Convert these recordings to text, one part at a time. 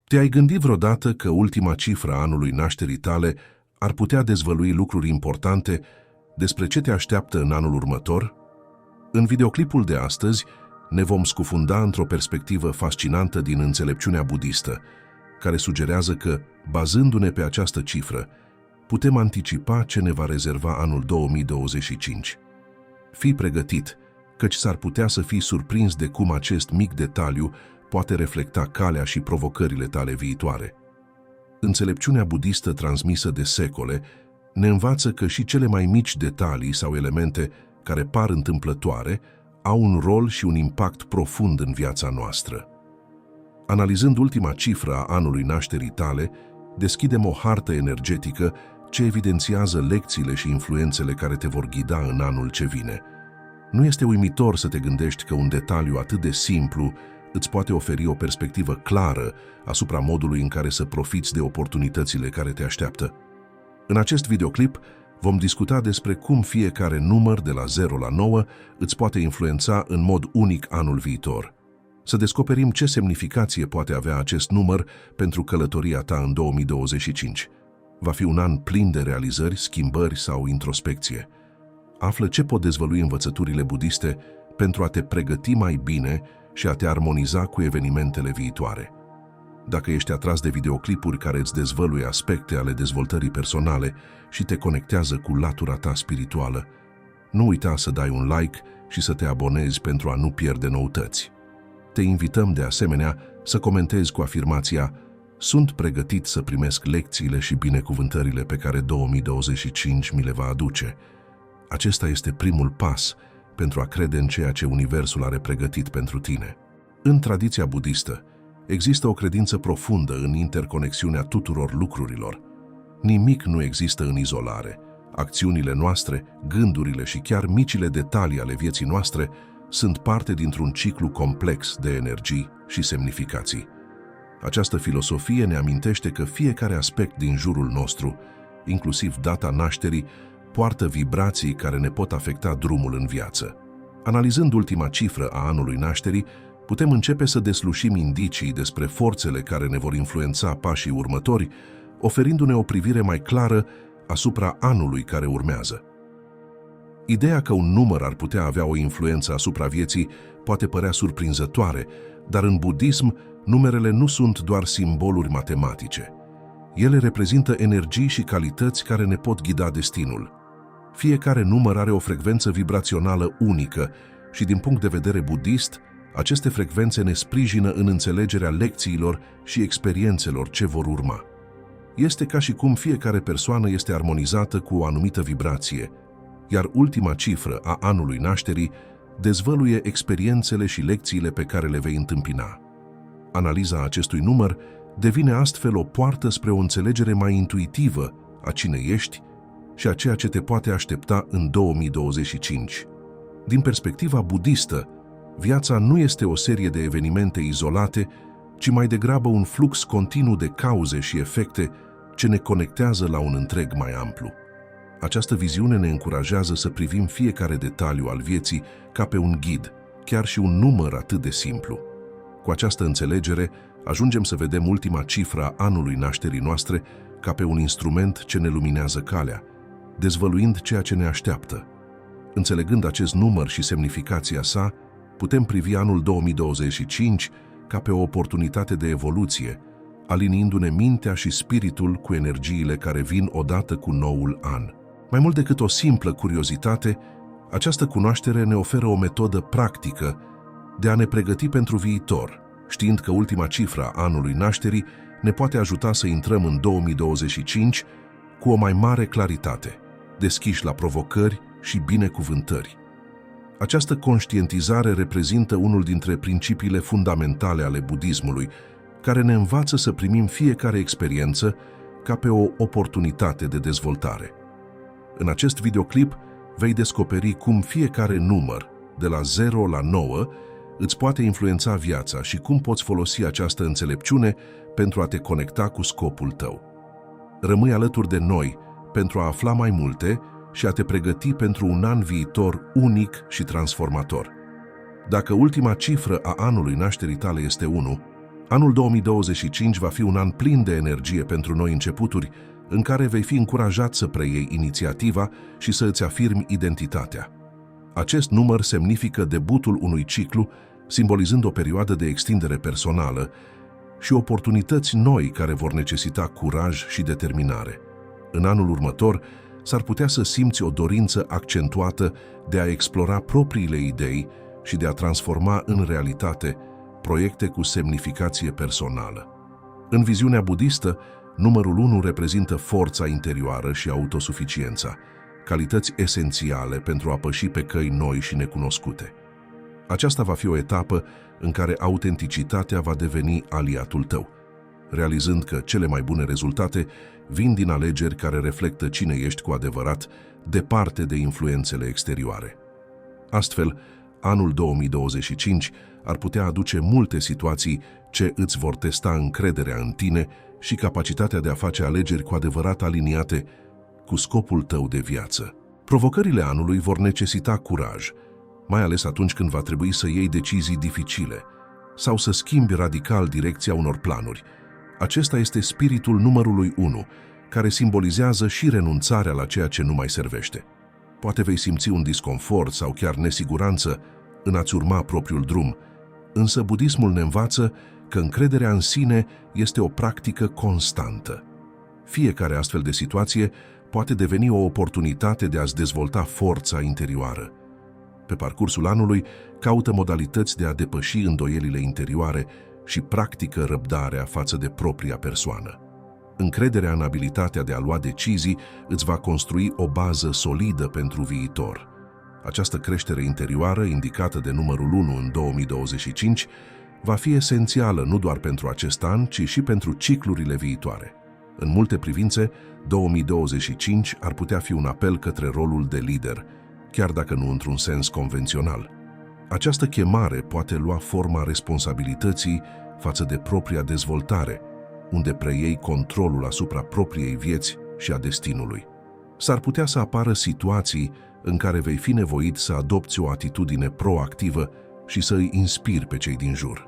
Te-ai gândit vreodată că ultima cifră a anului nașterii tale ar putea dezvălui lucruri importante despre ce te așteaptă în anul următor? În videoclipul de astăzi ne vom scufunda într-o perspectivă fascinantă din înțelepciunea budistă, care sugerează că, bazându-ne pe această cifră, putem anticipa ce ne va rezerva anul 2025. Fii pregătit, căci s-ar putea să fii surprins de cum acest mic detaliu poate reflecta calea și provocările tale viitoare. Înțelepciunea budistă transmisă de secole ne învață că și cele mai mici detalii sau elemente care par întâmplătoare au un rol și un impact profund în viața noastră. Analizând ultima cifră a anului nașterii tale, deschidem o hartă energetică ce evidențiază lecțiile și influențele care te vor ghida în anul ce vine. Nu este uimitor să te gândești că un detaliu atât de simplu îți poate oferi o perspectivă clară asupra modului în care să profiți de oportunitățile care te așteaptă. În acest videoclip vom discuta despre cum fiecare număr de la 0 la 9 îți poate influența în mod unic anul viitor. Să descoperim ce semnificație poate avea acest număr pentru călătoria ta în 2025. Va fi un an plin de realizări, schimbări sau introspecție. Află ce pot dezvălui învățăturile budiste pentru a te pregăti mai bine și a te armoniza cu evenimentele viitoare. Dacă ești atras de videoclipuri care îți dezvăluie aspecte ale dezvoltării personale și te conectează cu latura ta spirituală, nu uita să dai un like și să te abonezi pentru a nu pierde noutăți. Te invităm de asemenea să comentezi cu afirmația "Sunt pregătit să primesc lecțiile și binecuvântările pe care 2025 mi le va aduce". Acesta este primul pas pentru a crede în ceea ce Universul are pregătit pentru tine. În tradiția budistă, există o credință profundă în interconexiunea tuturor lucrurilor. Nimic nu există în izolare. Acțiunile noastre, gândurile și chiar micile detalii ale vieții noastre sunt parte dintr-un ciclu complex de energii și semnificații. Această filosofie ne amintește că fiecare aspect din jurul nostru, inclusiv data nașterii, poartă vibrații care ne pot afecta drumul în viață. Analizând ultima cifră a anului nașterii, putem începe să deslușim indicii despre forțele care ne vor influența pașii următori, oferindu-ne o privire mai clară asupra anului care urmează. Ideea că un număr ar putea avea o influență asupra vieții poate părea surprinzătoare, dar în budism, numerele nu sunt doar simboluri matematice. Ele reprezintă energii și calități care ne pot ghida destinul. Fiecare număr are o frecvență vibrațională unică și, din punct de vedere budist, aceste frecvențe ne sprijină în înțelegerea lecțiilor și experiențelor ce vor urma. Este ca și cum fiecare persoană este armonizată cu o anumită vibrație, iar ultima cifră a anului nașterii dezvăluie experiențele și lecțiile pe care le vei întâmpina. Analiza acestui număr devine astfel o poartă spre o înțelegere mai intuitivă a cine ești și a ceea ce te poate aștepta în 2025. Din perspectiva budistă, viața nu este o serie de evenimente izolate, ci mai degrabă un flux continuu de cauze și efecte ce ne conectează la un întreg mai amplu. Această viziune ne încurajează să privim fiecare detaliu al vieții ca pe un ghid, chiar și un număr atât de simplu. Cu această înțelegere, ajungem să vedem ultima cifră a anului nașterii noastre ca pe un instrument ce ne luminează calea, dezvăluind ceea ce ne așteaptă. Înțelegând acest număr și semnificația sa, putem privi anul 2025 ca pe o oportunitate de evoluție, aliniindu-ne mintea și spiritul cu energiile care vin odată cu noul an. Mai mult decât o simplă curiozitate, această cunoaștere ne oferă o metodă practică de a ne pregăti pentru viitor, știind că ultima cifră a anului nașterii ne poate ajuta să intrăm în 2025 cu o mai mare claritate, deschiși la provocări și binecuvântări. Această conștientizare reprezintă unul dintre principiile fundamentale ale budismului, care ne învață să primim fiecare experiență ca pe o oportunitate de dezvoltare. În acest videoclip vei descoperi cum fiecare număr, de la 0 la 9, îți poate influența viața și cum poți folosi această înțelepciune pentru a te conecta cu scopul tău. Rămâi alături de noi pentru a afla mai multe și a te pregăti pentru un an viitor unic și transformator. Dacă ultima cifră a anului nașterii tale este 1, Anul 2025 va fi un an plin de energie pentru noi începuturi, în care vei fi încurajat să preiei inițiativa și să îți afirmi identitatea. Acest număr semnifică debutul unui ciclu, simbolizând o perioadă de extindere personală și oportunități noi care vor necesita curaj și determinare. În anul următor, s-ar putea să simți o dorință accentuată de a explora propriile idei și de a transforma în realitate proiecte cu semnificație personală. În viziunea budistă, numărul 1 reprezintă forța interioară și autosuficiența, calități esențiale pentru a păși pe căi noi și necunoscute. Aceasta va fi o etapă în care autenticitatea va deveni aliatul tău, realizând că cele mai bune rezultate vin din alegeri care reflectă cine ești cu adevărat, departe de influențele exterioare. Astfel, anul 2025 ar putea aduce multe situații ce îți vor testa încrederea în tine și capacitatea de a face alegeri cu adevărat aliniate cu scopul tău de viață. Provocările anului vor necesita curaj, mai ales atunci când va trebui să iei decizii dificile sau să schimbi radical direcția unor planuri. Acesta este spiritul numărului 1, care simbolizează și renunțarea la ceea ce nu mai servește. Poate vei simți un disconfort sau chiar nesiguranță în a-ți urma propriul drum, însă budismul ne învață că încrederea în sine este o practică constantă. Fiecare astfel de situație poate deveni o oportunitate de a-ți dezvolta forța interioară. Pe parcursul anului, caută modalități de a depăși îndoielile interioare și practică răbdarea față de propria persoană. Încrederea în abilitatea de a lua decizii îți va construi o bază solidă pentru viitor. Această creștere interioară, indicată de numărul 1 în 2025, va fi esențială nu doar pentru acest an, ci și pentru ciclurile viitoare. În multe privințe, 2025 ar putea fi un apel către rolul de lider, chiar dacă nu într-un sens convențional. Această chemare poate lua forma responsabilității față de propria dezvoltare, unde preiei controlul asupra propriei vieți și a destinului. S-ar putea să apară situații în care vei fi nevoit să adopți o atitudine proactivă și să îi inspiri pe cei din jur.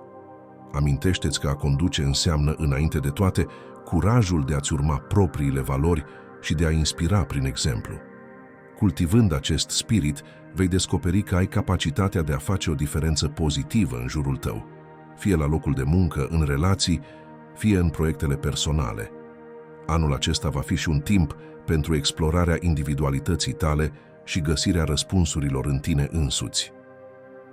Amintește-ți că a conduce înseamnă, înainte de toate, curajul de a-ți urma propriile valori și de a inspira prin exemplu. Cultivând acest spirit, vei descoperi că ai capacitatea de a face o diferență pozitivă în jurul tău, fie la locul de muncă, în relații, fie în proiectele personale. Anul acesta va fi și un timp pentru explorarea individualității tale și găsirea răspunsurilor în tine însuți.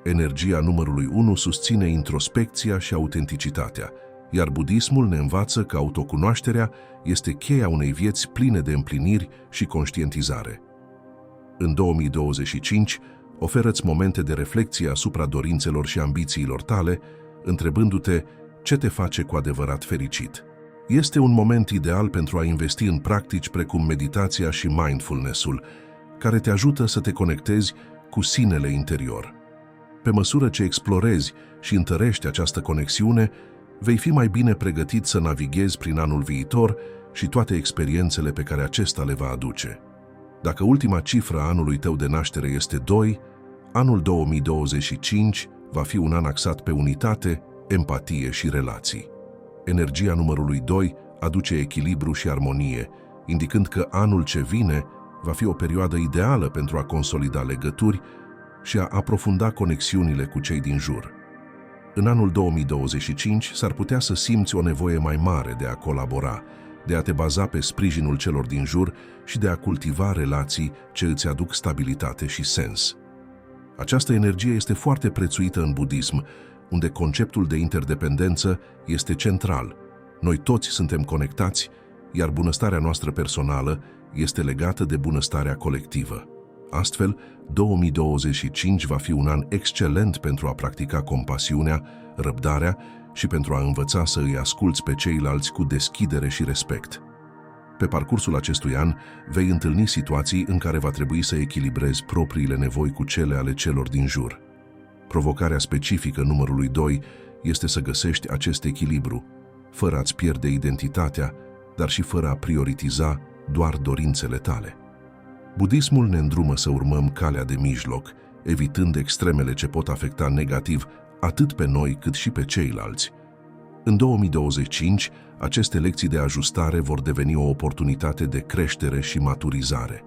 Energia numărului 1 susține introspecția și autenticitatea, iar budismul ne învață că autocunoașterea este cheia unei vieți pline de împliniri și conștientizare. În 2025, oferă-ți momente de reflecție asupra dorințelor și ambițiilor tale, întrebându-te ce te face cu adevărat fericit. Este un moment ideal pentru a investi în practici precum meditația și mindfulness-ul, care te ajută să te conectezi cu sinele interior. Pe măsură ce explorezi și întărești această conexiune, vei fi mai bine pregătit să navighezi prin anul viitor și toate experiențele pe care acesta le va aduce. Dacă ultima cifră a anului tău de naștere este 2, anul 2025 va fi un an axat pe unitate, empatie și relații. Energia numărului 2 aduce echilibru și armonie, indicând că anul ce vine va fi o perioadă ideală pentru a consolida legături și a aprofunda conexiunile cu cei din jur. În anul 2025 s-ar putea să simți o nevoie mai mare de a colabora, de a te baza pe sprijinul celor din jur și de a cultiva relații ce îți aduc stabilitate și sens. Această energie este foarte prețuită în budism, unde conceptul de interdependență este central. Noi toți suntem conectați, iar bunăstarea noastră personală este legată de bunăstarea colectivă. Astfel, 2025 va fi un an excelent pentru a practica compasiunea, răbdarea și pentru a învăța să îi asculți pe ceilalți cu deschidere și respect. Pe parcursul acestui an, vei întâlni situații în care va trebui să echilibrezi propriile nevoi cu cele ale celor din jur. Provocarea specifică numărului 2 este să găsești acest echilibru, fără a-ți pierde identitatea, dar și fără a prioritiza doar dorințele tale. Budismul ne îndrumă să urmăm calea de mijloc, evitând extremele ce pot afecta negativ atât pe noi cât și pe ceilalți. În 2025, aceste lecții de ajustare vor deveni o oportunitate de creștere și maturizare.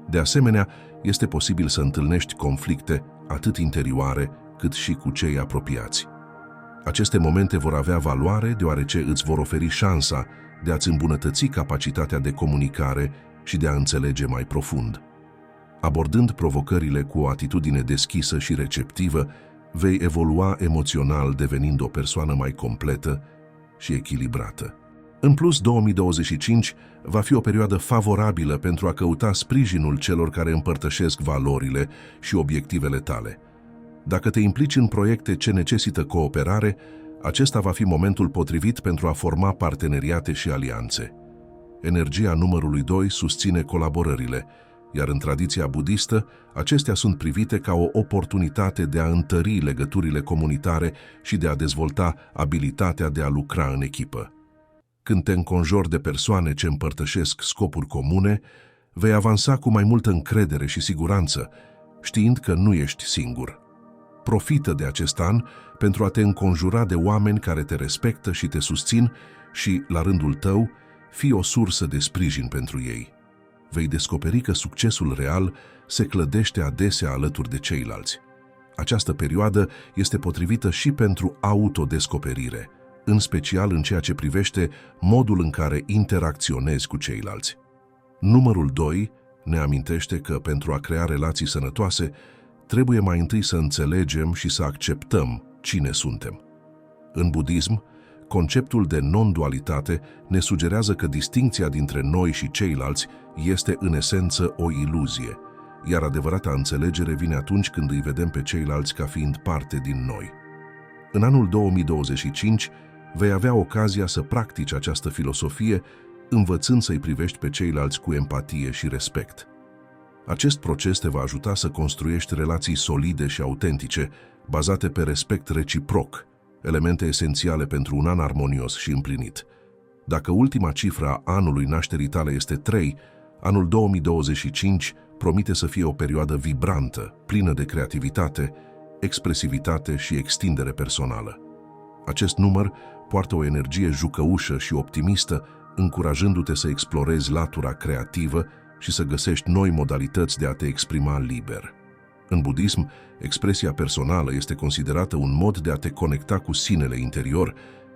De asemenea, este posibil să întâlnești conflicte atât interioare cât și cu cei apropiați. Aceste momente vor avea valoare deoarece îți vor oferi șansa de a-ți îmbunătăți capacitatea de comunicare și de a înțelege mai profund. Abordând provocările cu o atitudine deschisă și receptivă, vei evolua emoțional devenind o persoană mai completă și echilibrată. În plus, 2025 va fi o perioadă favorabilă pentru a căuta sprijinul celor care împărtășesc valorile și obiectivele tale. Dacă te implici în proiecte ce necesită cooperare, acesta va fi momentul potrivit pentru a forma parteneriate și alianțe. Energia numărului 2 susține colaborările, iar în tradiția budistă, acestea sunt privite ca o oportunitate de a întări legăturile comunitare și de a dezvolta abilitatea de a lucra în echipă. Când te înconjori de persoane ce împărtășesc scopuri comune, vei avansa cu mai multă încredere și siguranță, știind că nu ești singur. Profită de acest an pentru a te înconjura de oameni care te respectă și te susțin și, la rândul tău, fii o sursă de sprijin pentru ei. Vei descoperi că succesul real se clădește adesea alături de ceilalți. Această perioadă este potrivită și pentru autodescoperire, în special în ceea ce privește modul în care interacționezi cu ceilalți. Numărul 2 ne amintește că pentru a crea relații sănătoase, trebuie mai întâi să înțelegem și să acceptăm cine suntem. În budism, conceptul de non-dualitate ne sugerează că distincția dintre noi și ceilalți este în esență o iluzie, iar adevărata înțelegere vine atunci când îi vedem pe ceilalți ca fiind parte din noi. În anul 2025 vei avea ocazia să practici această filosofie, învățând să-i privești pe ceilalți cu empatie și respect. Acest proces te va ajuta să construiești relații solide și autentice, bazate pe respect reciproc, elemente esențiale pentru un an armonios și împlinit. Dacă ultima cifră a anului nașterii tale este 3, anul 2025 promite să fie o perioadă vibrantă, plină de creativitate, expresivitate și extindere personală. Acest număr poartă o energie jucăușă și optimistă, încurajându-te să explorezi latura creativă și să găsești noi modalități de a te exprima liber. În budism, expresia personală este considerată un mod de a te conecta cu sinele interior,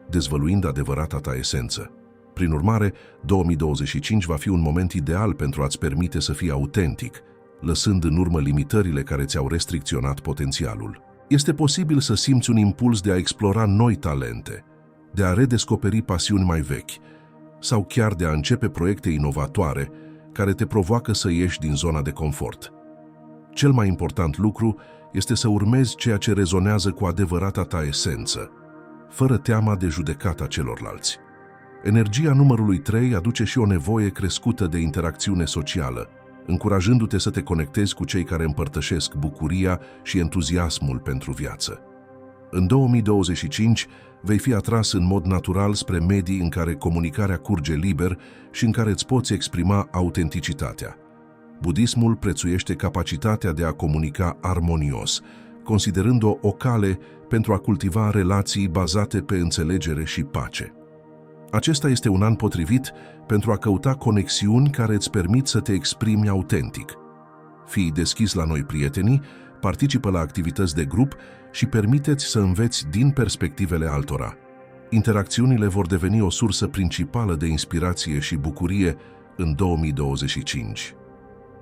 dezvăluind adevărata ta esență. Prin urmare, 2025 va fi un moment ideal pentru a-ți permite să fii autentic, lăsând în urmă limitările care ți-au restricționat potențialul. Este posibil să simți un impuls de a explora noi talente, de a redescoperi pasiuni mai vechi, sau chiar de a începe proiecte inovatoare care te provoacă să ieși din zona de confort. Cel mai important lucru este să urmezi ceea ce rezonează cu adevărata ta esență, fără teama de judecata celorlalți. Energia numărului 3 aduce și o nevoie crescută de interacțiune socială, încurajându-te să te conectezi cu cei care împărtășesc bucuria și entuziasmul pentru viață. În 2025 vei fi atras în mod natural spre medii în care comunicarea curge liber și în care îți poți exprima autenticitatea. Budismul prețuiește capacitatea de a comunica armonios, considerând-o o cale pentru a cultiva relații bazate pe înțelegere și pace. Acesta este un an potrivit pentru a căuta conexiuni care îți permit să te exprimi autentic. Fii deschis la noi prietenii, participă la activități de grup și permiteți să înveți din perspectivele altora. Interacțiunile vor deveni o sursă principală de inspirație și bucurie în 2025.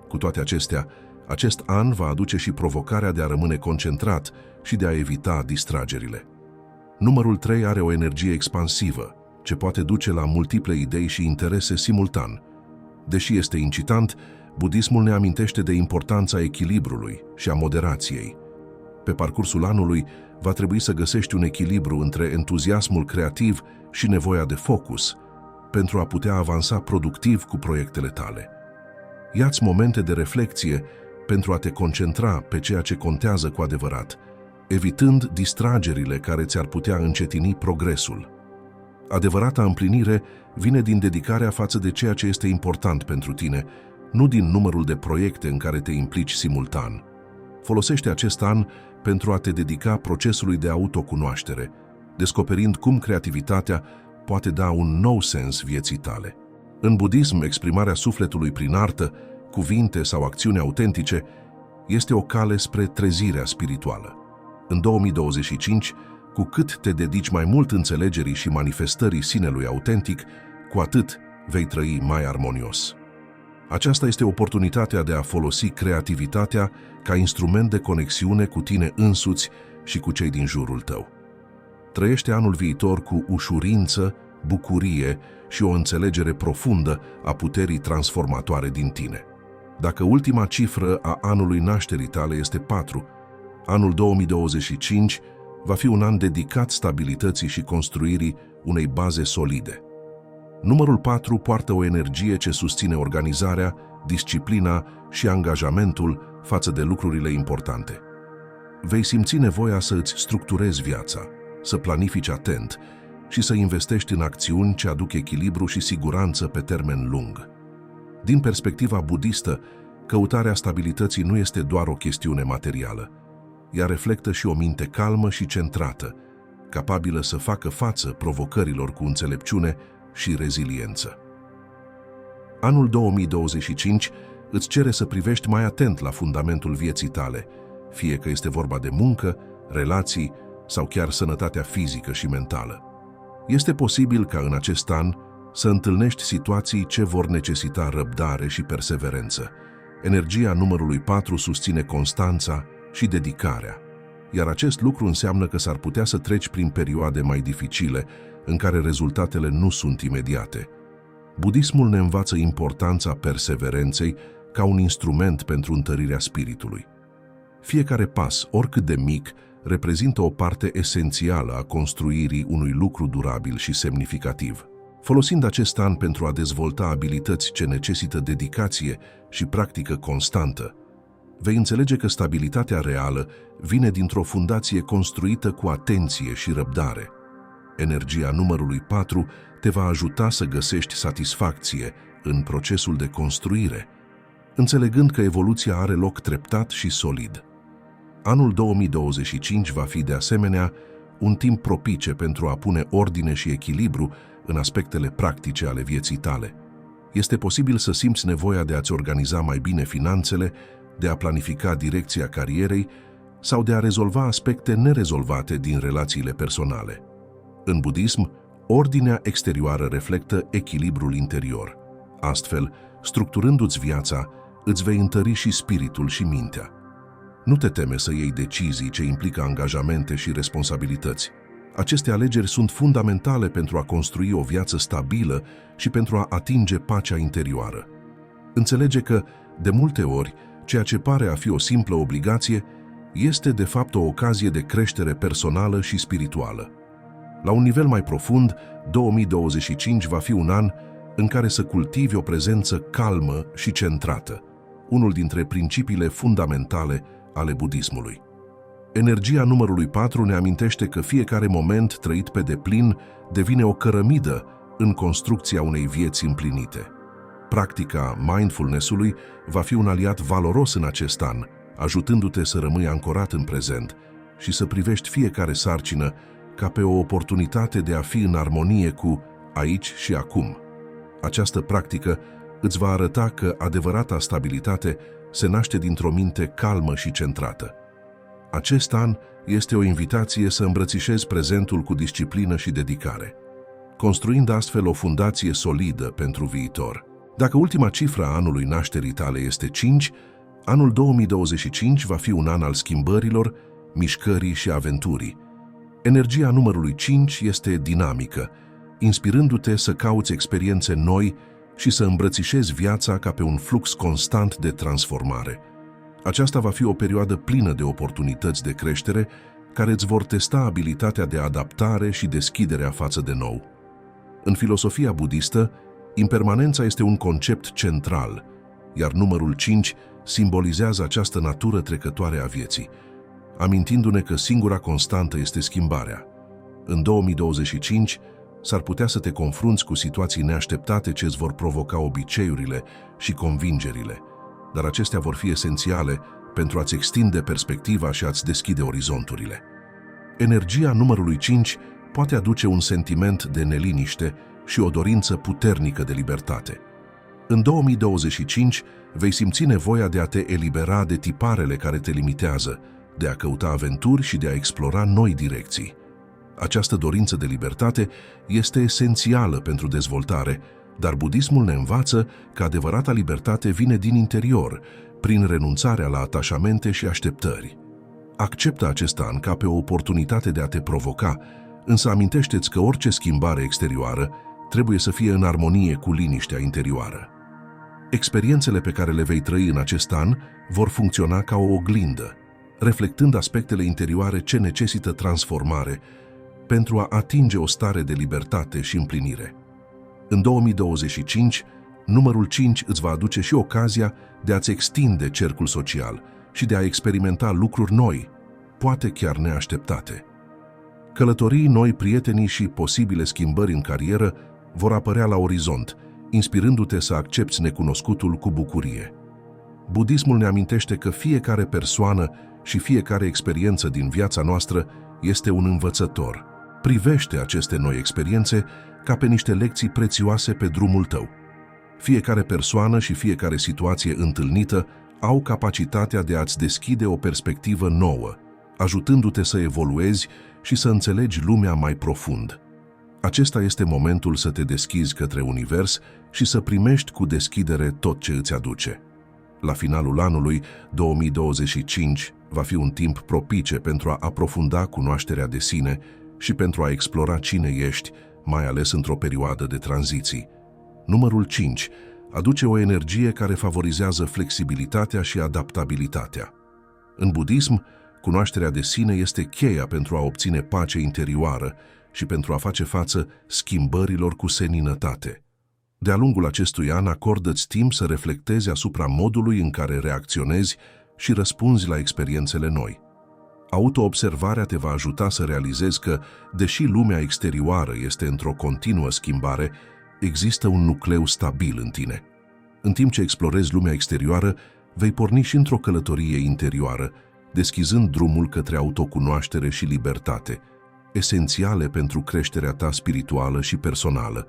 Cu toate acestea, acest an va aduce și provocarea de a rămâne concentrat și de a evita distragerile. Numărul 3 are o energie expansivă, ce poate duce la multiple idei și interese simultan. Deși este incitant, budismul ne amintește de importanța echilibrului și a moderației. Pe parcursul anului, va trebui să găsești un echilibru între entuziasmul creativ și nevoia de focus, pentru a putea avansa productiv cu proiectele tale. Ia-ți momente de reflecție pentru a te concentra pe ceea ce contează cu adevărat, evitând distragerile care ți-ar putea încetini progresul. Adevărata împlinire vine din dedicarea față de ceea ce este important pentru tine, nu din numărul de proiecte în care te implici simultan. Folosește acest an pentru a te dedica procesului de autocunoaștere, descoperind cum creativitatea poate da un nou sens vieții tale. În budism, exprimarea sufletului prin artă, cuvinte sau acțiuni autentice este o cale spre trezirea spirituală. În 2025, cu cât te dedici mai mult înțelegerii și manifestării sinelui autentic, cu atât vei trăi mai armonios. Aceasta este oportunitatea de a folosi creativitatea ca instrument de conexiune cu tine însuți și cu cei din jurul tău. Trăiește anul viitor cu ușurință, bucurie și o înțelegere profundă a puterii transformatoare din tine. Dacă ultima cifră a anului nașterii tale este 4, anul 2025 va fi un an dedicat stabilității și construirii unei baze solide. Numărul 4 poartă o energie ce susține organizarea, disciplina și angajamentul față de lucrurile importante. Vei simți nevoia să îți structurezi viața, să planifici atent și să investești în acțiuni ce aduc echilibru și siguranță pe termen lung. Din perspectiva budistă, căutarea stabilității nu este doar o chestiune materială. Ea reflectă și o minte calmă și centrată, capabilă să facă față provocărilor cu înțelepciune și reziliență. Anul 2025 îți cere să privești mai atent la fundamentul vieții tale, fie că este vorba de muncă, relații sau chiar sănătatea fizică și mentală. Este posibil ca în acest an să întâlnești situații ce vor necesita răbdare și perseverență. Energia numărului 4 susține constanța și dedicarea, iar acest lucru înseamnă că s-ar putea să treci prin perioade mai dificile, în care rezultatele nu sunt imediate. Budismul ne învață importanța perseverenței ca un instrument pentru întărirea spiritului. Fiecare pas, oricât de mic, reprezintă o parte esențială a construirii unui lucru durabil și semnificativ. Folosind acest an pentru a dezvolta abilități ce necesită dedicație și practică constantă, vei înțelege că stabilitatea reală vine dintr-o fundație construită cu atenție și răbdare. Energia numărului 4 te va ajuta să găsești satisfacție în procesul de construire, înțelegând că evoluția are loc treptat și solid. Anul 2025 va fi de asemenea un timp propice pentru a pune ordine și echilibru în aspectele practice ale vieții tale. Este posibil să simți nevoia de a-ți organiza mai bine finanțele, de a planifica direcția carierei sau de a rezolva aspecte nerezolvate din relațiile personale. În budism, ordinea exterioară reflectă echilibrul interior. Astfel, structurându-ți viața, îți vei întări și spiritul și mintea. Nu te teme să iei decizii ce implică angajamente și responsabilități. Aceste alegeri sunt fundamentale pentru a construi o viață stabilă și pentru a atinge pacea interioară. Înțelege că, de multe ori, ceea ce pare a fi o simplă obligație este de fapt o ocazie de creștere personală și spirituală. La un nivel mai profund, 2025 va fi un an în care să cultivi o prezență calmă și centrată, unul dintre principiile fundamentale ale budismului. Energia numărului 4 ne amintește că fiecare moment trăit pe deplin devine o cărămidă în construcția unei vieți împlinite. Practica mindfulness-ului va fi un aliat valoros în acest an, ajutându-te să rămâi ancorat în prezent și să privești fiecare sarcină ca pe o oportunitate de a fi în armonie cu aici și acum. Această practică îți va arăta că adevărata stabilitate se naște dintr-o minte calmă și centrată. Acest an este o invitație să îmbrățișezi prezentul cu disciplină și dedicare, construind astfel o fundație solidă pentru viitor. Dacă ultima cifră a anului nașterii tale este 5, anul 2025 va fi un an al schimbărilor, mișcării și aventurii. Energia numărului 5 este dinamică, inspirându-te să cauți experiențe noi și să îmbrățișezi viața ca pe un flux constant de transformare. Aceasta va fi o perioadă plină de oportunități de creștere care îți vor testa abilitatea de adaptare și deschiderea față de nou. În filosofia budistă, impermanența este un concept central, iar numărul 5 simbolizează această natură trecătoare a vieții, amintindu-ne că singura constantă este schimbarea. În 2025, s-ar putea să te confrunți cu situații neașteptate ce îți vor provoca obiceiurile și convingerile, dar acestea vor fi esențiale pentru a-ți extinde perspectiva și a-ți deschide orizonturile. Energia numărului 5 poate aduce un sentiment de neliniște și o dorință puternică de libertate. În 2025 vei simți nevoia de a te elibera de tiparele care te limitează, de a căuta aventuri și de a explora noi direcții. Această dorință de libertate este esențială pentru dezvoltare, dar budismul ne învață că adevărata libertate vine din interior, prin renunțarea la atașamente și așteptări. Acceptă acest an ca pe o oportunitate de a te provoca, însă amintește-ți că orice schimbare exterioară trebuie să fie în armonie cu liniștea interioară. Experiențele pe care le vei trăi în acest an vor funcționa ca o oglindă, reflectând aspectele interioare ce necesită transformare pentru a atinge o stare de libertate și împlinire. În 2025, numărul 5 îți va aduce și ocazia de a-ți extinde cercul social și de a experimenta lucruri noi, poate chiar neașteptate. Călătorii noi, prietenii și posibile schimbări în carieră vor apărea la orizont, inspirându-te să accepți necunoscutul cu bucurie. Budismul ne amintește că fiecare persoană și fiecare experiență din viața noastră este un învățător. Privește aceste noi experiențe ca pe niște lecții prețioase pe drumul tău. Fiecare persoană și fiecare situație întâlnită au capacitatea de a-ți deschide o perspectivă nouă, ajutându-te să evoluezi și să înțelegi lumea mai profund. Acesta este momentul să te deschizi către univers și să primești cu deschidere tot ce îți aduce. La finalul anului 2025 va fi un timp propice pentru a aprofunda cunoașterea de sine și pentru a explora cine ești, mai ales într-o perioadă de tranziții. Numărul 5 aduce o energie care favorizează flexibilitatea și adaptabilitatea. În budism, cunoașterea de sine este cheia pentru a obține pace interioară și pentru a face față schimbărilor cu seninătate. De-a lungul acestui an, acordă-ți timp să reflectezi asupra modului în care reacționezi și răspunzi la experiențele noi. Autoobservarea te va ajuta să realizezi că, deși lumea exterioară este într-o continuă schimbare, există un nucleu stabil în tine. În timp ce explorezi lumea exterioară, vei porni și într-o călătorie interioară, deschizând drumul către autocunoaștere și libertate, esențiale pentru creșterea ta spirituală și personală.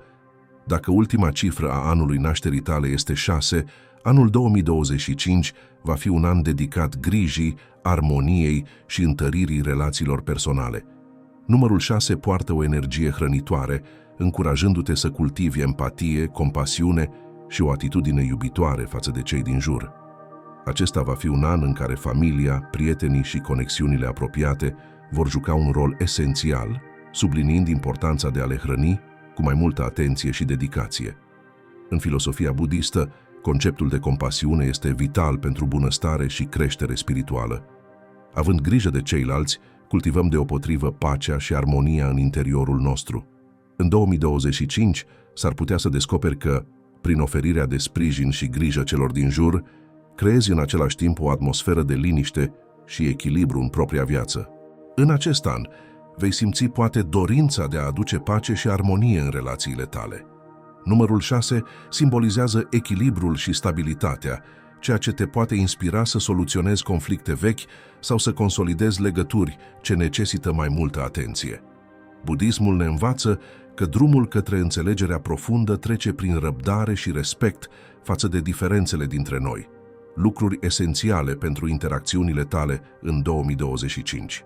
Dacă ultima cifră a anului nașterii tale este 6, anul 2025 va fi un an dedicat grijii, armoniei și întăririi relațiilor personale. Numărul 6 poartă o energie hrănitoare, încurajându-te să cultivi empatie, compasiune și o atitudine iubitoare față de cei din jur. Acesta va fi un an în care familia, prietenii și conexiunile apropiate vor juca un rol esențial, subliniind importanța de a le hrăni cu mai multă atenție și dedicație. În filosofia budistă, conceptul de compasiune este vital pentru bunăstare și creștere spirituală. Având grijă de ceilalți, cultivăm deopotrivă pacea și armonia în interiorul nostru. În 2025 s-ar putea să descoperi că, prin oferirea de sprijin și grijă celor din jur, creezi în același timp o atmosferă de liniște și echilibru în propria viață. În acest an, vei simți poate dorința de a aduce pace și armonie în relațiile tale. Numărul 6 simbolizează echilibrul și stabilitatea, ceea ce te poate inspira să soluționezi conflicte vechi sau să consolidezi legături ce necesită mai multă atenție. Budismul ne învață că drumul către înțelegerea profundă trece prin răbdare și respect față de diferențele dintre noi, lucruri esențiale pentru interacțiunile tale în 2025.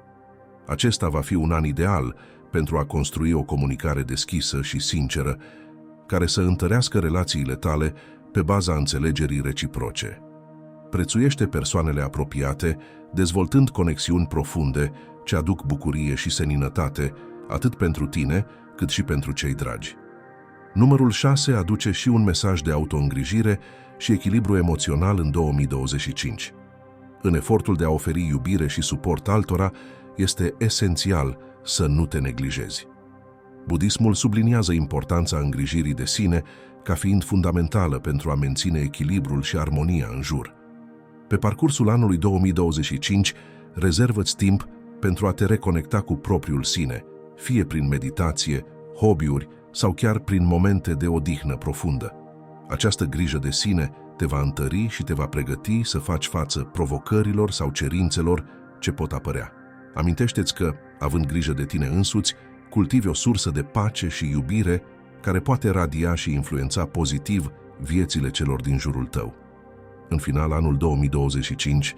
Acesta va fi un an ideal pentru a construi o comunicare deschisă și sinceră, care să întărească relațiile tale pe baza înțelegerii reciproce. Prețuiește persoanele apropiate, dezvoltând conexiuni profunde ce aduc bucurie și seninătate, atât pentru tine, cât și pentru cei dragi. Numărul 6 aduce și un mesaj de autoîngrijire și echilibru emoțional în 2025. În efortul de a oferi iubire și suport altora, este esențial să nu te neglijezi. Budismul subliniază importanța îngrijirii de sine ca fiind fundamentală pentru a menține echilibrul și armonia în jur. Pe parcursul anului 2025, rezervă-ți timp pentru a te reconecta cu propriul sine, fie prin meditație, hobby-uri sau chiar prin momente de odihnă profundă. Această grijă de sine te va întări și te va pregăti să faci față provocărilor sau cerințelor ce pot apărea. Amintește-ți că, având grijă de tine însuți, cultivi o sursă de pace și iubire care poate radia și influența pozitiv viețile celor din jurul tău. În final, anul 2025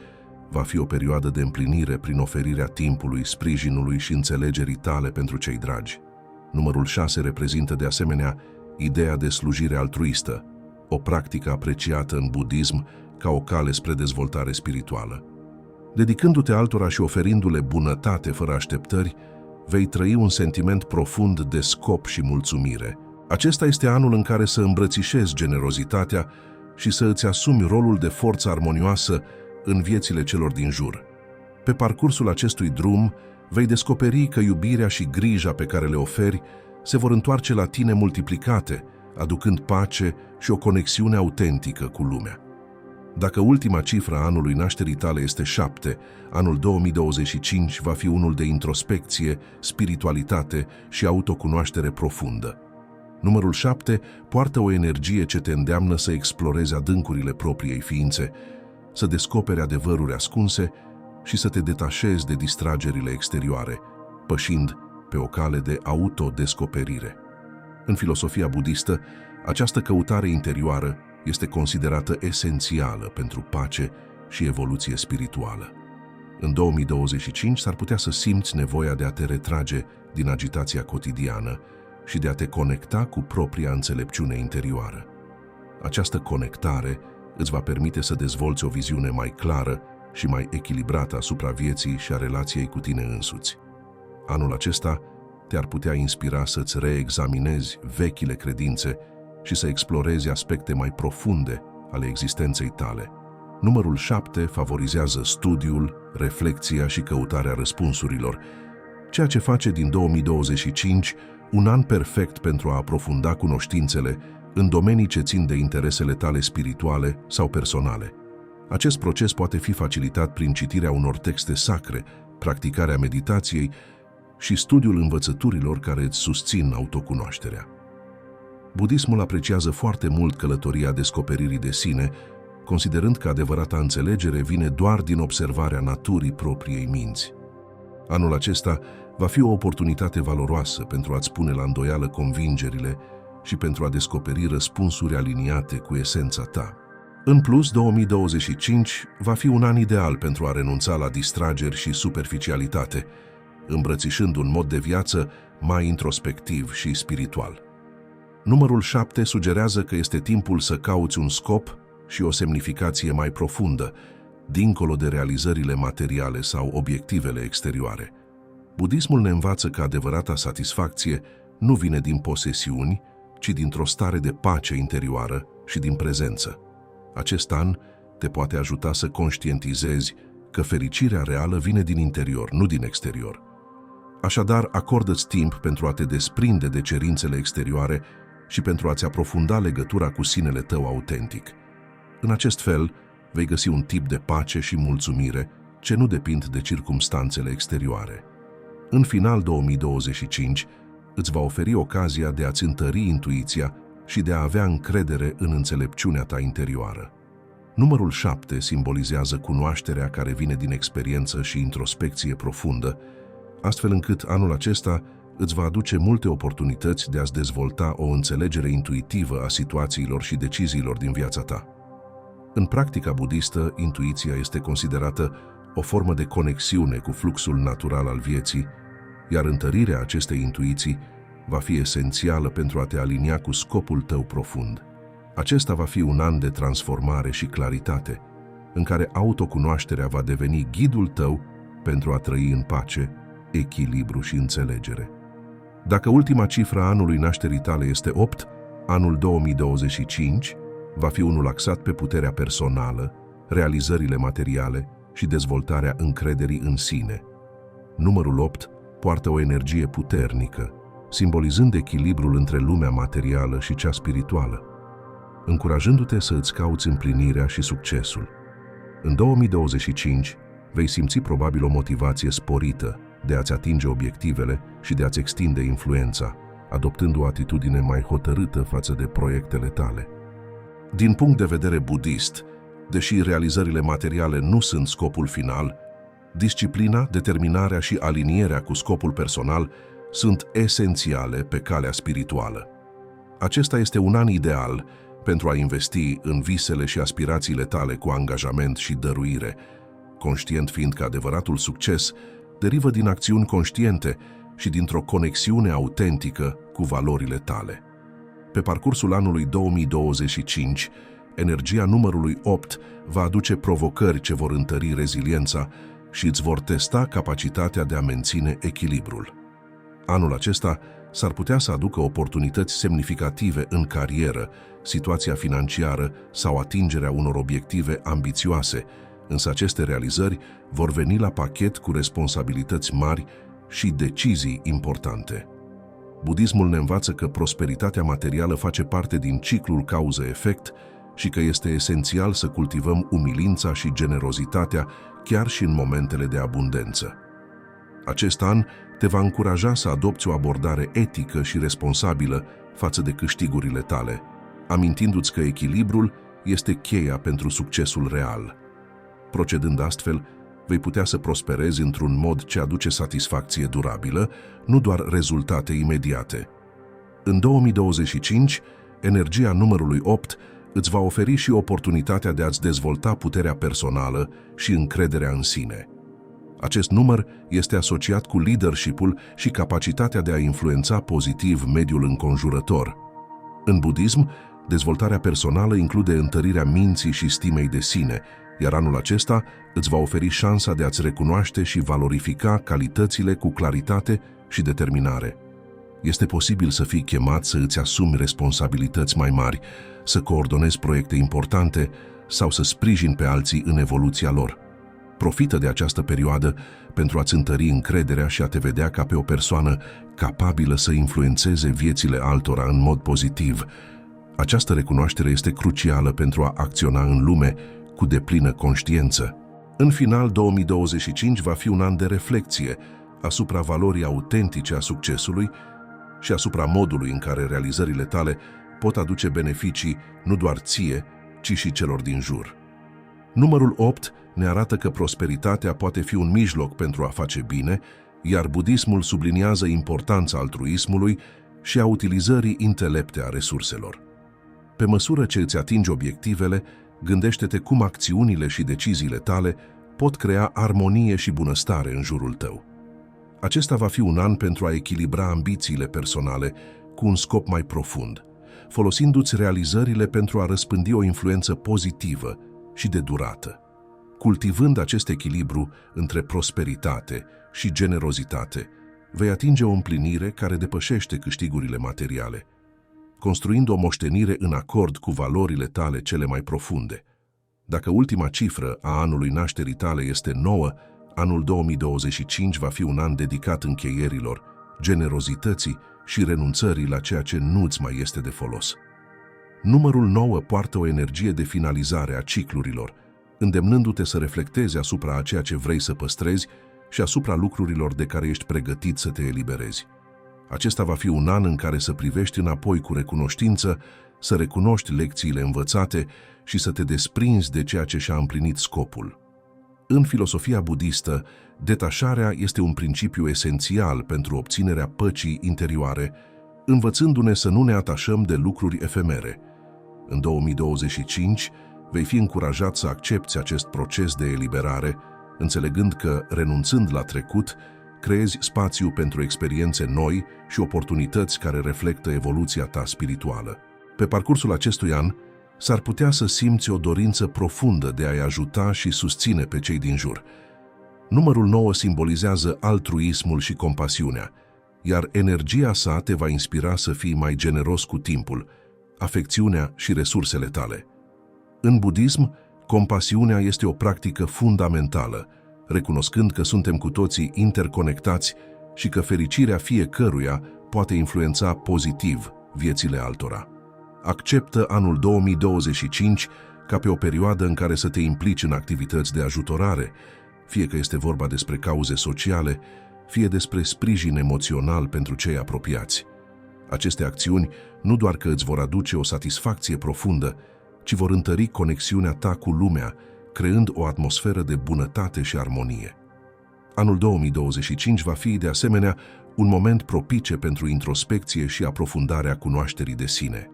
va fi o perioadă de împlinire prin oferirea timpului, sprijinului și înțelegerii tale pentru cei dragi. Numărul 6 reprezintă de asemenea ideea de slujire altruistă, o practică apreciată în budism ca o cale spre dezvoltare spirituală. Dedicându-te altora și oferindu-le bunătate fără așteptări, vei trăi un sentiment profund de scop și mulțumire. Acesta este anul în care să îmbrățișezi generozitatea și să îți asumi rolul de forță armonioasă în viețile celor din jur. Pe parcursul acestui drum, vei descoperi că iubirea și grija pe care le oferi se vor întoarce la tine multiplicate, aducând pace și o conexiune autentică cu lumea. Dacă ultima cifră a anului nașterii tale este 7, anul 2025 va fi unul de introspecție, spiritualitate și autocunoaștere profundă. Numărul 7 poartă o energie ce te îndeamnă să explorezi adâncurile propriei ființe, să descoperi adevăruri ascunse și să te detașezi de distragerile exterioare, pășind pe o cale de autodescoperire. În filosofia budistă, această căutare interioară este considerată esențială pentru pace și evoluție spirituală. În 2025 s-ar putea să simți nevoia de a te retrage din agitația cotidiană și de a te conecta cu propria înțelepciune interioară. Această conectare îți va permite să dezvolți o viziune mai clară și mai echilibrată asupra vieții și a relației cu tine însuți. Anul acesta te-ar putea inspira să-ți reexaminezi vechile credințe și să explorezi aspecte mai profunde ale existenței tale. Numărul 7 favorizează studiul, reflecția și căutarea răspunsurilor, ceea ce face din 2025 un an perfect pentru a aprofunda cunoștințele în domenii ce țin de interesele tale spirituale sau personale. Acest proces poate fi facilitat prin citirea unor texte sacre, practicarea meditației și studiul învățăturilor care îți susțin autocunoașterea. Budismul apreciază foarte mult călătoria descoperirii de sine, considerând că adevărata înțelegere vine doar din observarea naturii propriei minți. Anul acesta va fi o oportunitate valoroasă pentru a-ți pune la îndoială convingerile și pentru a descoperi răspunsuri aliniate cu esența ta. În plus, 2025 va fi un an ideal pentru a renunța la distrageri și superficialitate, îmbrățișând un mod de viață mai introspectiv și spiritual. Numărul 7 sugerează că este timpul să cauți un scop și o semnificație mai profundă, dincolo de realizările materiale sau obiectivele exterioare. Budismul ne învață că adevărata satisfacție nu vine din posesiuni, ci dintr-o stare de pace interioară și din prezență. Acest an te poate ajuta să conștientizezi că fericirea reală vine din interior, nu din exterior. Așadar, acordă-ți timp pentru a te desprinde de cerințele exterioare și pentru a-ți aprofunda legătura cu sinele tău autentic. În acest fel, vei găsi un tip de pace și mulțumire ce nu depind de circumstanțele exterioare. În final 2025, îți va oferi ocazia de a-ți întări intuiția și de a avea încredere în înțelepciunea ta interioară. Numărul 7 simbolizează cunoașterea care vine din experiență și introspecție profundă, astfel încât anul acesta îți va aduce multe oportunități de a-ți dezvolta o înțelegere intuitivă a situațiilor și deciziilor din viața ta. În practica budistă, intuiția este considerată o formă de conexiune cu fluxul natural al vieții, iar întărirea acestei intuiții va fi esențială pentru a te alinia cu scopul tău profund. Acesta va fi un an de transformare și claritate, în care autocunoașterea va deveni ghidul tău pentru a trăi în pace, echilibru și înțelegere. Dacă ultima cifră a anului nașterii tale este 8, anul 2025 va fi unul axat pe puterea personală, realizările materiale și dezvoltarea încrederii în sine. Numărul 8 poartă o energie puternică, simbolizând echilibrul între lumea materială și cea spirituală, încurajându-te să îți cauți împlinirea și succesul. În 2025 vei simți probabil o motivație sporită de a-ți atinge obiectivele și de a-ți extinde influența, adoptând o atitudine mai hotărâtă față de proiectele tale. Din punct de vedere budist, deși realizările materiale nu sunt scopul final, disciplina, determinarea și alinierea cu scopul personal sunt esențiale pe calea spirituală. Acesta este un an ideal pentru a investi în visele și aspirațiile tale cu angajament și dăruire, conștient fiind că adevăratul succes derivă din acțiuni conștiente și dintr-o conexiune autentică cu valorile tale. Pe parcursul anului 2025, energia numărului 8 va aduce provocări ce vor întări reziliența și îți vor testa capacitatea de a menține echilibrul. Anul acesta s-ar putea să aducă oportunități semnificative în carieră, situația financiară sau atingerea unor obiective ambițioase, însă aceste realizări vor veni la pachet cu responsabilități mari și decizii importante. Budismul ne învață că prosperitatea materială face parte din ciclul cauză-efect și că este esențial să cultivăm umilința și generozitatea chiar și în momentele de abundență. Acest an te va încuraja să adopți o abordare etică și responsabilă față de câștigurile tale, amintindu-ți că echilibrul este cheia pentru succesul real. Procedând astfel, vei putea să prosperezi într-un mod ce aduce satisfacție durabilă, nu doar rezultate imediate. În 2025, energia numărului 8 îți va oferi și oportunitatea de a-ți dezvolta puterea personală și încrederea în sine. Acest număr este asociat cu leadership-ul și capacitatea de a influența pozitiv mediul înconjurător. În budism, dezvoltarea personală include întărirea minții și stimei de sine, iar anul acesta îți va oferi șansa de a-ți recunoaște și valorifica calitățile cu claritate și determinare. Este posibil să fii chemat să îți asumi responsabilități mai mari, să coordonezi proiecte importante sau să sprijini pe alții în evoluția lor. Profită de această perioadă pentru a-ți întări încrederea și a te vedea ca pe o persoană capabilă să influențeze viețile altora în mod pozitiv. Această recunoaștere este crucială pentru a acționa în lume cu deplină conștiință. În final, 2025 va fi un an de reflecție asupra valorii autentice a succesului și asupra modului în care realizările tale pot aduce beneficii nu doar ție, ci și celor din jur. Numărul 8 ne arată că prosperitatea poate fi un mijloc pentru a face bine, iar budismul subliniază importanța altruismului și a utilizării intelepte a resurselor. Pe măsură ce îți atingi obiectivele, gândește-te cum acțiunile și deciziile tale pot crea armonie și bunăstare în jurul tău. Acesta va fi un an pentru a echilibra ambițiile personale cu un scop mai profund, folosindu-ți realizările pentru a răspândi o influență pozitivă și de durată. Cultivând acest echilibru între prosperitate și generozitate, vei atinge o împlinire care depășește câștigurile materiale, construind o moștenire în acord cu valorile tale cele mai profunde. Dacă ultima cifră a anului nașterii tale este 9, anul 2025 va fi un an dedicat încheierilor, generozității și renunțării la ceea ce nu-ți mai este de folos. Numărul 9 poartă o energie de finalizare a ciclurilor, îndemnându-te să reflectezi asupra a ceea ce vrei să păstrezi și asupra lucrurilor de care ești pregătit să te eliberezi. Acesta va fi un an în care să privești înapoi cu recunoștință, să recunoști lecțiile învățate și să te desprinzi de ceea ce și-a împlinit scopul. În filosofia budistă, detașarea este un principiu esențial pentru obținerea păcii interioare, învățându-ne să nu ne atașăm de lucruri efemere. În 2025, vei fi încurajat să accepți acest proces de eliberare, înțelegând că, renunțând la trecut, creezi spațiu pentru experiențe noi și oportunități care reflectă evoluția ta spirituală. Pe parcursul acestui an, s-ar putea să simți o dorință profundă de a-i ajuta și susține pe cei din jur. Numărul 9 simbolizează altruismul și compasiunea, iar energia sa te va inspira să fii mai generos cu timpul, afecțiunea și resursele tale. În budism, compasiunea este o practică fundamentală, recunoscând că suntem cu toții interconectați și că fericirea fiecăruia poate influența pozitiv viețile altora. Acceptă anul 2025 ca pe o perioadă în care să te implici în activități de ajutorare, fie că este vorba despre cauze sociale, fie despre sprijin emoțional pentru cei apropiați. Aceste acțiuni nu doar că îți vor aduce o satisfacție profundă, ci vor întări conexiunea ta cu lumea, creând o atmosferă de bunătate și armonie. Anul 2025 va fi, de asemenea, un moment propice pentru introspecție și aprofundarea cunoașterii de sine.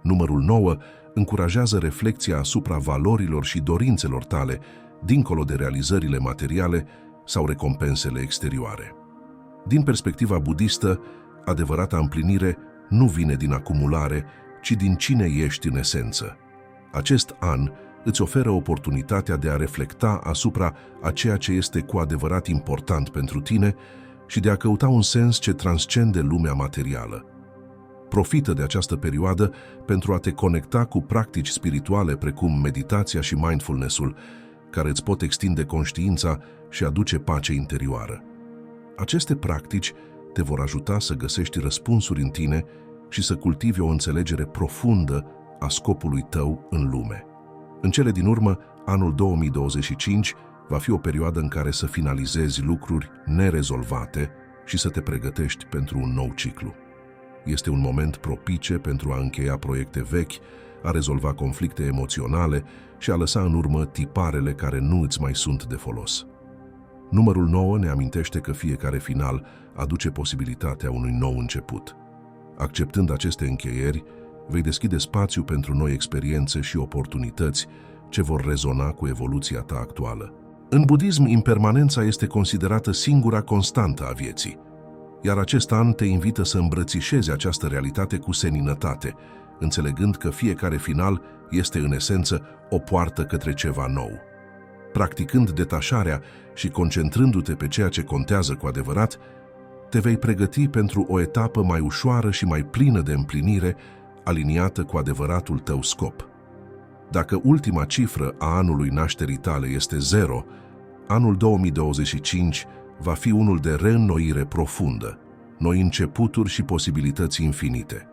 Numărul 9 încurajează reflecția asupra valorilor și dorințelor tale, dincolo de realizările materiale sau recompensele exterioare. Din perspectiva budistă, adevărata împlinire nu vine din acumulare, ci din cine ești în esență. Acest an îți oferă oportunitatea de a reflecta asupra a ceea ce este cu adevărat important pentru tine și de a căuta un sens ce transcende lumea materială. Profită de această perioadă pentru a te conecta cu practici spirituale precum meditația și mindfulness-ul, care îți pot extinde conștiința și aduce pace interioară. Aceste practici te vor ajuta să găsești răspunsuri în tine și să cultivi o înțelegere profundă a scopului tău în lume. În cele din urmă, anul 2025 va fi o perioadă în care să finalizezi lucruri nerezolvate și să te pregătești pentru un nou ciclu. Este un moment propice pentru a încheia proiecte vechi, a rezolva conflicte emoționale și a lăsa în urmă tiparele care nu îți mai sunt de folos. Numărul 9 ne amintește că fiecare final aduce posibilitatea unui nou început. Acceptând aceste încheieri, vei deschide spațiu pentru noi experiențe și oportunități ce vor rezona cu evoluția ta actuală. În budism, impermanența este considerată singura constantă a vieții, iar acest an te invită să îmbrățișezi această realitate cu seninătate, înțelegând că fiecare final este în esență o poartă către ceva nou. Practicând detașarea și concentrându-te pe ceea ce contează cu adevărat, te vei pregăti pentru o etapă mai ușoară și mai plină de împlinire, aliniată cu adevăratul tău scop. Dacă ultima cifră a anului nașterii tale este 0, anul 2025 va fi unul de reînnoire profundă, noi începuturi și posibilități infinite.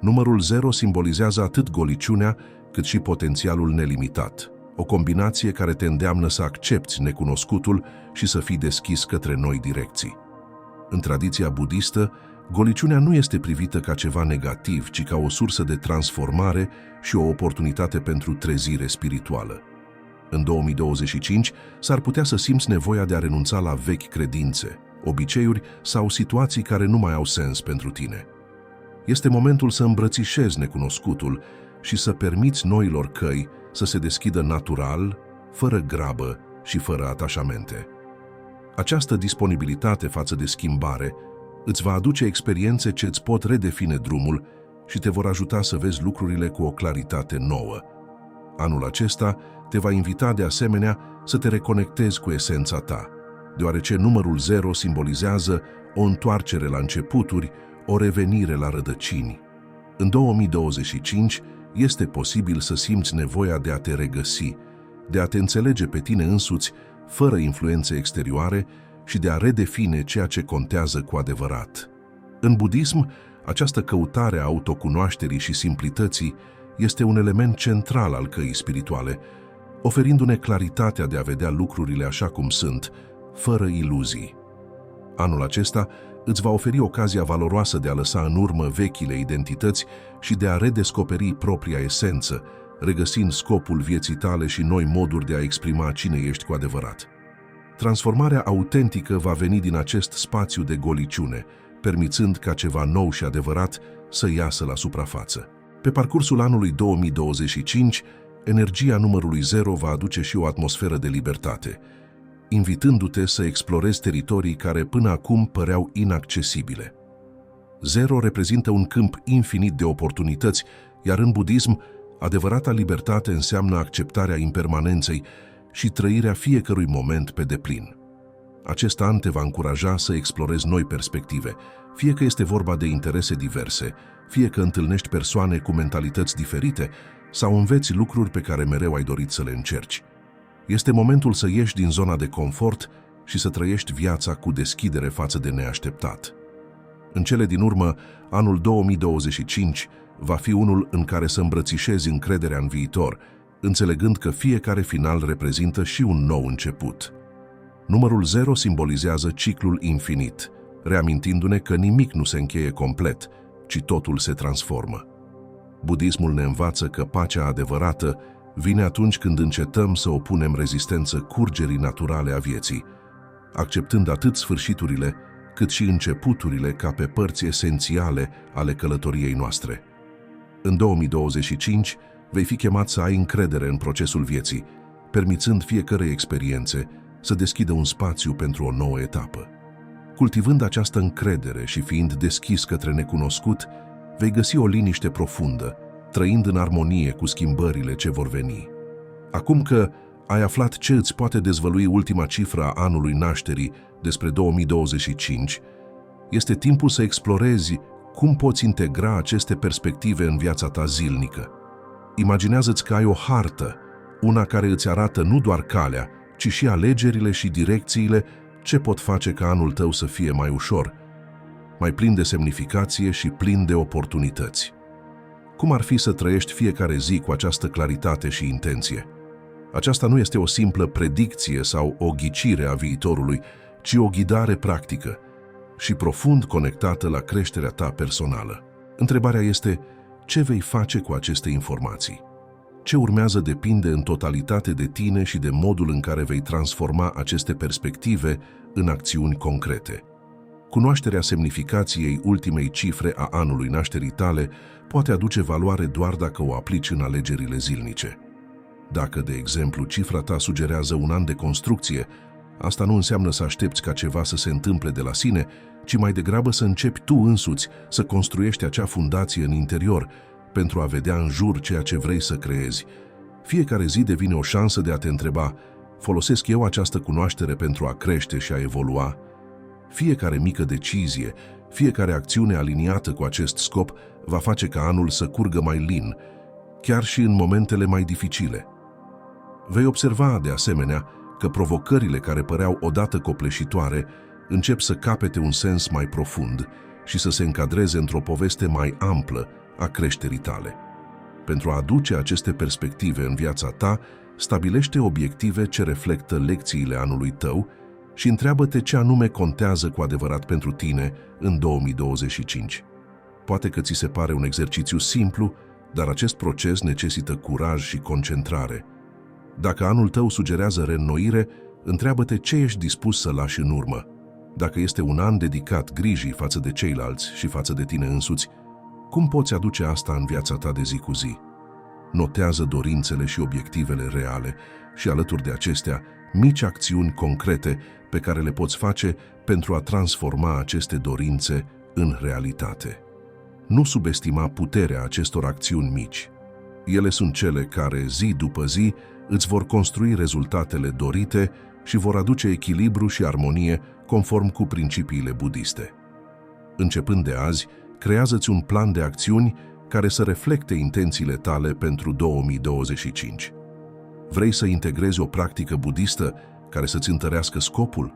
Numărul 0 simbolizează atât goliciunea, cât și potențialul nelimitat, o combinație care te îndeamnă să accepți necunoscutul și să fii deschis către noi direcții. În tradiția budistă, goliciunea nu este privită ca ceva negativ, ci ca o sursă de transformare și o oportunitate pentru trezire spirituală. În 2025 s-ar putea să simți nevoia de a renunța la vechi credințe, obiceiuri sau situații care nu mai au sens pentru tine. Este momentul să îmbrățișezi necunoscutul și să permiți noilor căi să se deschidă natural, fără grabă și fără atașamente. Această disponibilitate față de schimbare îți va aduce experiențe ce îți pot redefine drumul și te vor ajuta să vezi lucrurile cu o claritate nouă. Anul acesta te va invita de asemenea să te reconectezi cu esența ta, deoarece numărul 0 simbolizează o întoarcere la începuturi, o revenire la rădăcini. În 2025 este posibil să simți nevoia de a te regăsi, de a te înțelege pe tine însuți fără influențe exterioare și de a redefine ceea ce contează cu adevărat. În budism, această căutare a autocunoașterii și simplității este un element central al căii spirituale, oferindu-ne claritatea de a vedea lucrurile așa cum sunt, fără iluzii. Anul acesta îți va oferi ocazia valoroasă de a lăsa în urmă vechile identități și de a redescoperi propria esență, regăsind scopul vieții tale și noi moduri de a exprima cine ești cu adevărat. Transformarea autentică va veni din acest spațiu de goliciune, permițând ca ceva nou și adevărat să iasă la suprafață. Pe parcursul anului 2025, energia numărului 0 va aduce și o atmosferă de libertate, invitându-te să explorezi teritorii care până acum păreau inaccesibile. 0 reprezintă un câmp infinit de oportunități, iar în budism, adevărata libertate înseamnă acceptarea impermanenței și trăirea fiecărui moment pe deplin. Acest an te va încuraja să explorezi noi perspective, fie că este vorba de interese diverse, fie că întâlnești persoane cu mentalități diferite sau înveți lucruri pe care mereu ai dorit să le încerci. Este momentul să ieși din zona de confort și să trăiești viața cu deschidere față de neașteptat. În cele din urmă, anul 2025 va fi unul în care să îmbrățișezi încrederea în viitor, înțelegând că fiecare final reprezintă și un nou început. Numărul 0 simbolizează ciclul infinit, reamintindu-ne că nimic nu se încheie complet, ci totul se transformă. Budismul ne învață că pacea adevărată vine atunci când încetăm să opunem rezistență curgerii naturale a vieții, acceptând atât sfârșiturile, cât și începuturile ca pe părți esențiale ale călătoriei noastre. În 2025 vei fi chemat să ai încredere în procesul vieții, permițând fiecărei experiențe să deschidă un spațiu pentru o nouă etapă. Cultivând această încredere și fiind deschis către necunoscut, vei găsi o liniște profundă, trăind în armonie cu schimbările ce vor veni. Acum că ai aflat ce îți poate dezvălui ultima cifră a anului nașterii despre 2025, este timpul să explorezi cum poți integra aceste perspective în viața ta zilnică. Imaginează-ți că ai o hartă, una care îți arată nu doar calea, ci și alegerile și direcțiile ce pot face ca anul tău să fie mai ușor, mai plin de semnificație și plin de oportunități. Cum ar fi să trăiești fiecare zi cu această claritate și intenție? Aceasta nu este o simplă predicție sau o ghicire a viitorului, ci o ghidare practică și profund conectată la creșterea ta personală. Întrebarea este, ce vei face cu aceste informații? Ce urmează depinde în totalitate de tine și de modul în care vei transforma aceste perspective în acțiuni concrete. Cunoașterea semnificației ultimei cifre a anului nașterii tale poate aduce valoare doar dacă o aplici în alegerile zilnice. Dacă, de exemplu, cifra ta sugerează un an de construcție, asta nu înseamnă să aștepți ca ceva să se întâmple de la sine, ci mai degrabă să începi tu însuți să construiești acea fundație în interior pentru a vedea în jur ceea ce vrei să creezi. Fiecare zi devine o șansă de a te întreba, folosesc eu această cunoaștere pentru a crește și a evolua? Fiecare mică decizie, fiecare acțiune aliniată cu acest scop va face ca anul să curgă mai lin, chiar și în momentele mai dificile. Vei observa, de asemenea, că provocările care păreau odată copleșitoare încep să capete un sens mai profund și să se încadreze într-o poveste mai amplă a creșterii tale. Pentru a aduce aceste perspective în viața ta, stabilește obiective ce reflectă lecțiile anului tău și întreabă-te ce anume contează cu adevărat pentru tine în 2025. Poate că ți se pare un exercițiu simplu, dar acest proces necesită curaj și concentrare. Dacă anul tău sugerează reînnoire, întreabă-te ce ești dispus să lași în urmă. Dacă este un an dedicat grijii față de ceilalți și față de tine însuți, cum poți aduce asta în viața ta de zi cu zi? Notează dorințele și obiectivele reale și, alături de acestea, mici acțiuni concrete pe care le poți face pentru a transforma aceste dorințe în realitate. Nu subestima puterea acestor acțiuni mici. Ele sunt cele care, zi după zi, îți vor construi rezultatele dorite și vor aduce echilibru și armonie conform cu principiile budiste. Începând de azi, creează-ți un plan de acțiuni care să reflecte intențiile tale pentru 2025. Vrei să integrezi o practică budistă care să-ți întărească scopul?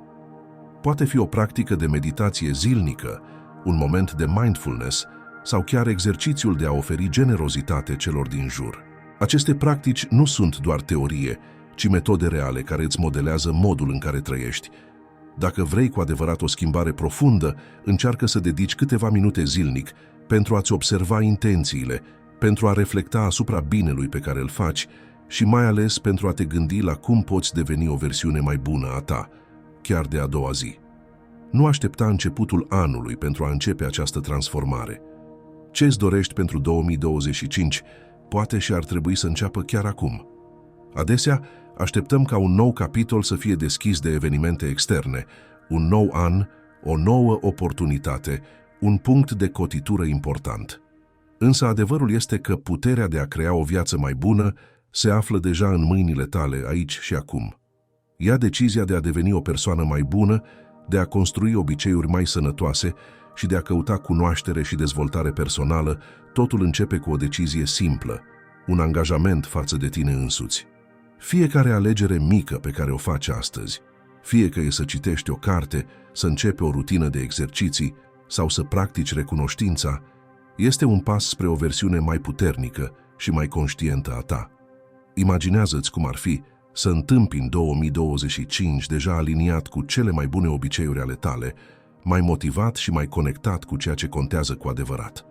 Poate fi o practică de meditație zilnică, un moment de mindfulness sau chiar exercițiul de a oferi generozitate celor din jur. Aceste practici nu sunt doar teorie, ci metode reale care îți modelează modul în care trăiești. Dacă vrei cu adevărat o schimbare profundă, încearcă să dedici câteva minute zilnic pentru a-ți observa intențiile, pentru a reflecta asupra binelui pe care îl faci și mai ales pentru a te gândi la cum poți deveni o versiune mai bună a ta, chiar de a doua zi. Nu aștepta începutul anului pentru a începe această transformare. Ce îți dorești pentru 2025 poate și ar trebui să înceapă chiar acum. Adesea, așteptăm ca un nou capitol să fie deschis de evenimente externe, un nou an, o nouă oportunitate, un punct de cotitură important. Însă adevărul este că puterea de a crea o viață mai bună se află deja în mâinile tale aici și acum. Ia decizia de a deveni o persoană mai bună, de a construi obiceiuri mai sănătoase și de a căuta cunoaștere și dezvoltare personală. Totul începe cu o decizie simplă, un angajament față de tine însuți. Fiecare alegere mică pe care o faci astăzi, fie că e să citești o carte, să începi o rutină de exerciții sau să practici recunoștința, este un pas spre o versiune mai puternică și mai conștientă a ta. Imaginează-ți cum ar fi să întâmpini 2025 deja aliniat cu cele mai bune obiceiuri ale tale, mai motivat și mai conectat cu ceea ce contează cu adevărat.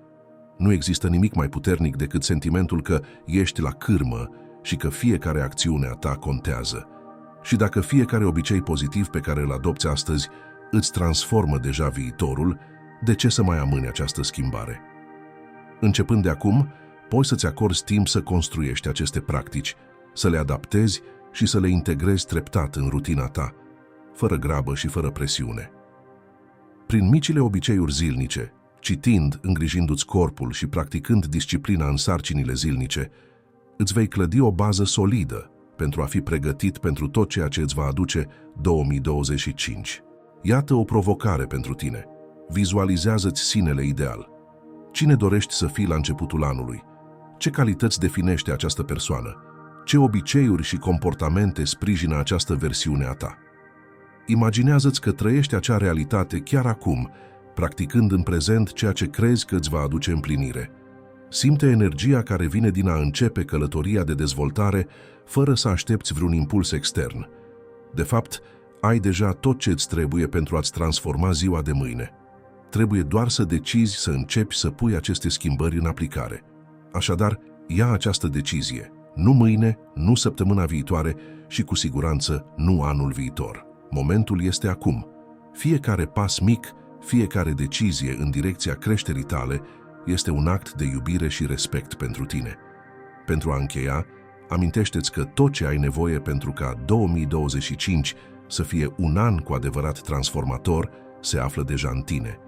Nu există nimic mai puternic decât sentimentul că ești la cârmă și că fiecare acțiune a ta contează. Și dacă fiecare obicei pozitiv pe care îl adopți astăzi îți transformă deja viitorul, de ce să mai amâni această schimbare? Începând de acum, poți să-ți acorzi timp să construiești aceste practici, să le adaptezi și să le integrezi treptat în rutina ta, fără grabă și fără presiune. Prin micile obiceiuri zilnice, citind, îngrijindu-ți corpul și practicând disciplina în sarcinile zilnice, îți vei clădi o bază solidă pentru a fi pregătit pentru tot ceea ce îți va aduce 2025. Iată o provocare pentru tine. Vizualizează-ți sinele ideal. Cine dorești să fii la începutul anului? Ce calități definește această persoană? Ce obiceiuri și comportamente sprijină această versiune a ta? Imaginează-ți că trăiești acea realitate chiar acum, practicând în prezent ceea ce crezi că îți va aduce împlinire. Simte energia care vine din a începe călătoria de dezvoltare fără să aștepți vreun impuls extern. De fapt, ai deja tot ce îți trebuie pentru a-ți transforma ziua de mâine. Trebuie doar să decizi să începi să pui aceste schimbări în aplicare. Așadar, ia această decizie. Nu mâine, nu săptămâna viitoare și cu siguranță nu anul viitor. Momentul este acum. Fiecare pas mic, fiecare decizie în direcția creșterii tale este un act de iubire și respect pentru tine. Pentru a încheia, amintește-ți că tot ce ai nevoie pentru ca 2025 să fie un an cu adevărat transformator se află deja în tine.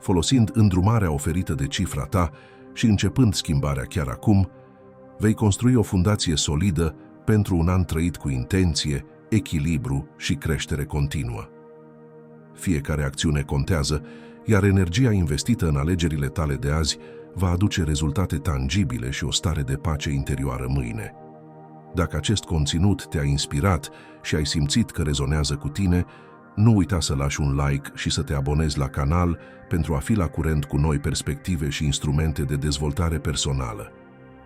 Folosind îndrumarea oferită de cifra ta și începând schimbarea chiar acum, vei construi o fundație solidă pentru un an trăit cu intenție, echilibru și creștere continuă. Fiecare acțiune contează, iar energia investită în alegerile tale de azi va aduce rezultate tangibile și o stare de pace interioară mâine. Dacă acest conținut te-a inspirat și ai simțit că rezonează cu tine, nu uita să lași un like și să te abonezi la canal pentru a fi la curent cu noi perspective și instrumente de dezvoltare personală.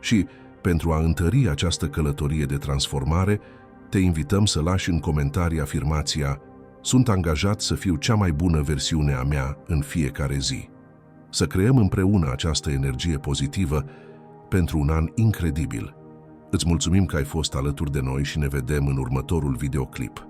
Și, pentru a întări această călătorie de transformare, te invităm să lași în comentarii afirmația "Sunt angajat să fiu cea mai bună versiune a mea în fiecare zi". Să creăm împreună această energie pozitivă pentru un an incredibil. Îți mulțumim că ai fost alături de noi și ne vedem în următorul videoclip.